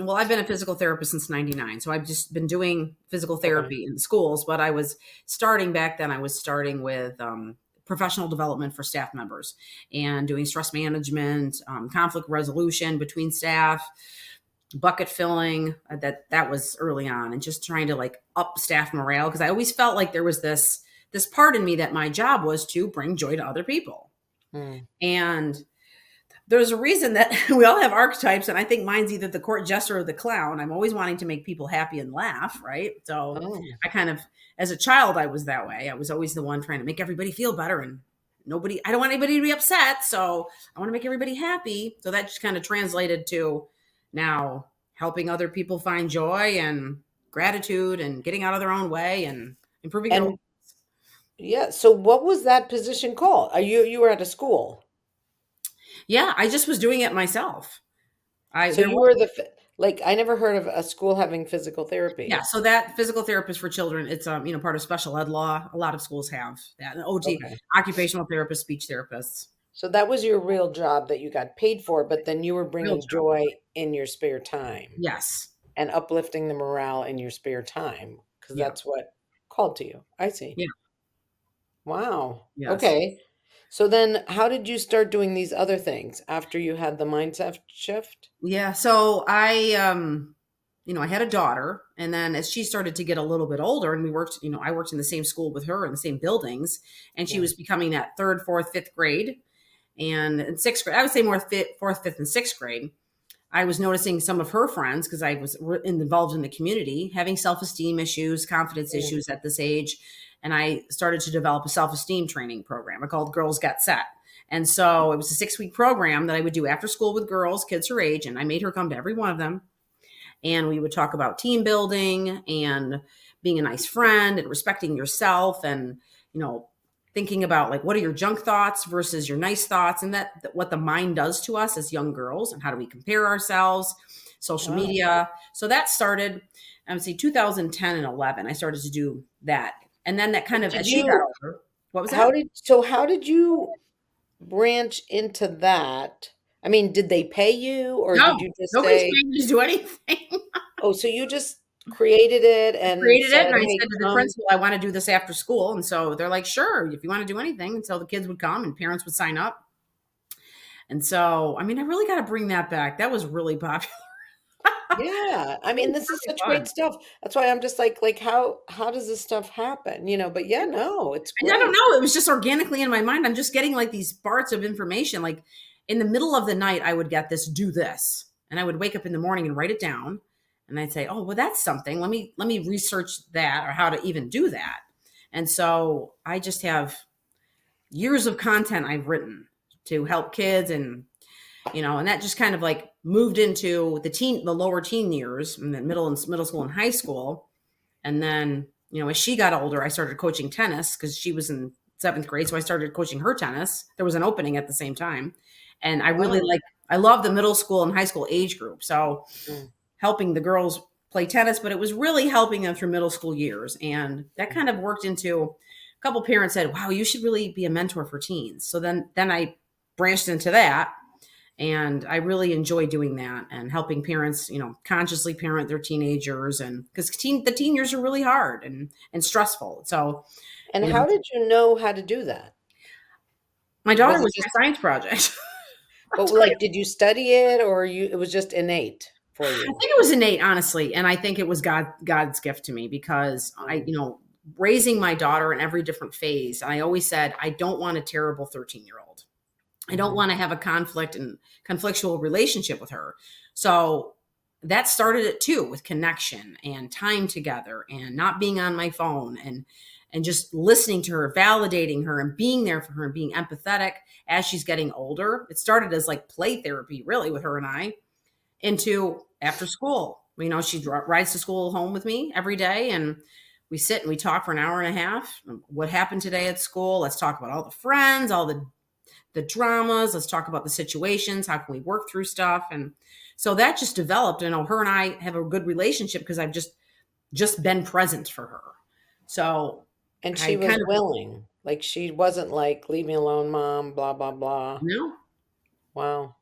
well, I've been a physical therapist since 99. So I've just been doing physical Okay. therapy in schools, but I was starting back then, I was starting with professional development for staff members and doing stress management, conflict resolution between staff, bucket filling. That was early on, and just trying to like up staff morale, because I always felt like there was this part in me that my job was to bring joy to other people. Mm. And there's a reason that we all have archetypes, and I think mine's either the court jester or the clown. I'm always wanting to make people happy and laugh, right? So Oh. I kind of, as a child, I was that way. I was always the one trying to make everybody feel better, and I don't want anybody to be upset, so I want to make everybody happy. So that just kind of translated to now helping other people find joy and gratitude and getting out of their own way and improving their life. And yeah, so what was that position called? Are you were at a school? Yeah, I just was doing it myself. I So there you was were like I never heard of a school having physical Yeah, therapy. so that physical therapist for children, it's part of special ed law. A lot of schools have that. And OT, Okay. occupational therapists, speech therapists. So that was your real job that you got paid for, but then you were Real bringing job. joy in your spare time Yes. and uplifting the morale in your spare time because Yeah. that's what called to you. I see. Yeah. Wow. Yes. Okay. So then how did you start doing these other things after you had the mindset shift? Yeah. So I had a daughter, and then as she started to get a little bit older, and I worked in the same school with her in the same buildings, and she Yeah. was becoming that third, fourth, fifth grade, and in sixth grade, I would say more fourth, fifth, and sixth grade. I was noticing some of her friends, because I was involved in the community, having self-esteem issues, confidence Mm. issues at this age. And I started to develop a self-esteem training program. I called Girls Get Set. And so it was a 6-week program that I would do after school with girls, kids her age. And I made her come to every one of them. And we would talk about team building and being a nice friend and respecting yourself, and, thinking about like, what are your junk thoughts versus your nice thoughts, and that what the mind does to us as young girls, and how do we compare ourselves, social Wow. media. So that started, I would say 2010 and 11, I started to do that. And then that kind of, Did as she got you older, what was that? how did you branch into that? I mean, did they pay you or did No, you just nobody's say, paying me to do anything. "Oh, so you just created it I and created it, said, and I "Hey, said to the come." principal, I want to do this after school. And so they're like, sure, if you want to do anything. And so the kids would come and parents would sign up. And so, I really got to bring that back. That was really popular. Yeah. I It mean, was this is really such great fun. stuff. That's why I'm just like how does this stuff happen? But yeah, no, it's And I don't great. know, it was just organically in my mind. I'm just getting like these parts of information. Like in the middle of the night, I would get this, do this. And I would wake up in the morning and write it down. And I'd say, oh, well, that's something. Let me research that, or how to even do that. And so I just have years of content I've written to help kids, and that just kind of like moved into the lower teen years, and then middle school and high school. And then, as she got older, I started coaching tennis, because she was in seventh grade. So I started coaching her tennis. There was an opening at the same time. And Wow. I love the middle school and high school age group. So Mm, helping the girls play tennis, but it was really helping them through middle school years. And that mm. kind of worked into, a couple parents said, wow, you should really be a mentor for teens. So then I branched into that. And I really enjoy doing that and helping parents, consciously parent their teenagers. And because the teen years are really hard and stressful. So, And you know, how did you know how to do that? my daughter Was it was just my science project. but like did you study it or it was just innate for I you? think it was innate, honestly. And I think it was God's gift to me, because Mm, raising my daughter in every different phase. I always said, I don't want a terrible 13-year-old. I don't mhm. want to have a conflictual relationship with her. So that started it too, with connection and time together and not being on my phone, and just listening to her, validating her, and being there for her, and being empathetic as she's getting older. It started as like play therapy, really, with her and I, into after school. She rides to school home with me every day, and we sit and we talk for an hour and a half. What happened today at school? Let's talk about all the friends, all the dramas. Let's talk about the situations. How can we work through stuff? And so that just developed. Her and I have a good relationship, because I've just been present for her. So And she I was kind of, willing. Like she wasn't like, leave me alone, mom, blah, blah, blah. you know, Wow.